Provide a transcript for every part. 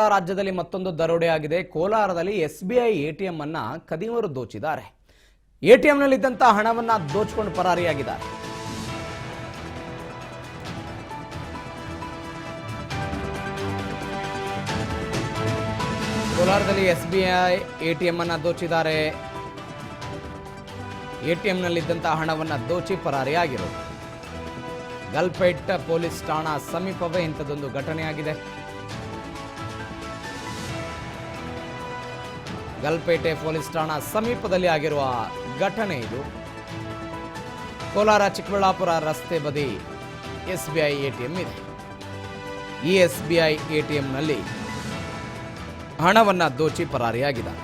ರಾಜ್ಯದಲ್ಲಿ ಮತ್ತೊಂದು ದರೋಡೆ ಆಗಿದೆ. ಕೋಲಾರದಲ್ಲಿ ಎಸ್ಬಿಐ ಎಟಿಎಂ ಅನ್ನ ಕದಿಮರು ದೋಚಿದ್ದಾರೆ. ಎಟಿಎಂನಲ್ಲಿದ್ದಂತ ಹಣವನ್ನ ದೋಚಿಕೊಂಡು ಪರಾರಿಯಾಗಿದ್ದಾರೆ. ಕೋಲಾರದಲ್ಲಿ ಎಸ್ಬಿಐ ಎಟಿಎಂ ಅನ್ನ ದೋಚಿದ್ದಾರೆ. ಎಟಿಎಂನಲ್ಲಿದ್ದಂತ ಹಣವನ್ನ ದೋಚಿ ಪರಾರಿಯಾಗಿರೋದು. ಗಲ್ಪೇಟ್ ಪೊಲೀಸ್ ಠಾಣಾ ಸಮೀಪವೇ ಇಂಥದ್ದೊಂದು ಘಟನೆಯಾಗಿದೆ. ಗಲ್ಪೇಟೆ ಪೊಲೀಸ್ ಠಾಣಾ ಸಮೀಪದಲ್ಲಿ ಆಗಿರುವ ಘಟನೆ ಇದು. ಕೋಲಾರ ಚಿಕ್ಕಬಳ್ಳಾಪುರ ರಸ್ತೆ ಬದಿ ಎಸ್ಬಿಐ ಎಟಿಎಂ ಇದೆ. ಈ ಎಸ್ಬಿಐ ಎಟಿಎಂನಲ್ಲಿ ಹಣವನ್ನು ದೋಚಿ ಪರಾರಿಯಾಗಿದೆ.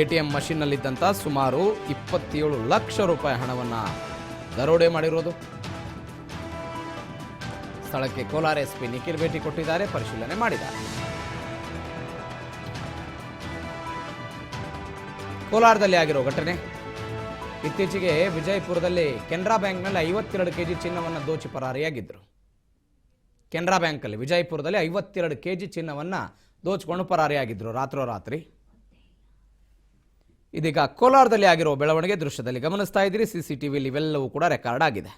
ಎಟಿಎಂ ಮಷಿನ್ನಲ್ಲಿದ್ದಂಥ ಸುಮಾರು 27 ಲಕ್ಷ ರೂಪಾಯಿ ಹಣವನ್ನು ದರೋಡೆ ಮಾಡಿರೋದು. ಸ್ಥಳಕ್ಕೆ ಕೋಲಾರ ಎಸ್ಪಿ ನಿಖಿಲ್ ಭೇಟಿ ಕೊಟ್ಟಿದ್ದಾರೆ, ಪರಿಶೀಲನೆ ಮಾಡಿದ್ದಾರೆ. ಕೋಲಾರದಲ್ಲಿ ಆಗಿರೋ ಘಟನೆ. ಇತ್ತೀಚೆಗೆ ವಿಜಯಪುರದಲ್ಲಿ ಕೆನರಾ ಬ್ಯಾಂಕ್ನಲ್ಲಿ 52 ಕೆಜಿ ಚಿನ್ನವನ್ನು ದೋಚಿ ಪರಾರಿಯಾಗಿದ್ದರು. ಕೆನರಾ ಬ್ಯಾಂಕಲ್ಲಿ ವಿಜಯಪುರದಲ್ಲಿ 52 ಕೆಜಿ ಚಿನ್ನವನ್ನು ದೋಚಿಕೊಂಡು ಪರಾರಿಯಾಗಿದ್ದರು ರಾತ್ರೋರಾತ್ರಿ. ಇದೀಗ ಕೋಲಾರದಲ್ಲಿ ಆಗಿರೋ ಬೆಳವಣಿಗೆ ದೃಶ್ಯದಲ್ಲಿ ಗಮನಿಸ್ತಾ ಇದ್ದೀರಿ. ಸಿಸಿಟಿವಿಯಲ್ಲಿ ಇವೆಲ್ಲವೂ ಕೂಡ ರೆಕಾರ್ಡ್ ಆಗಿದೆ.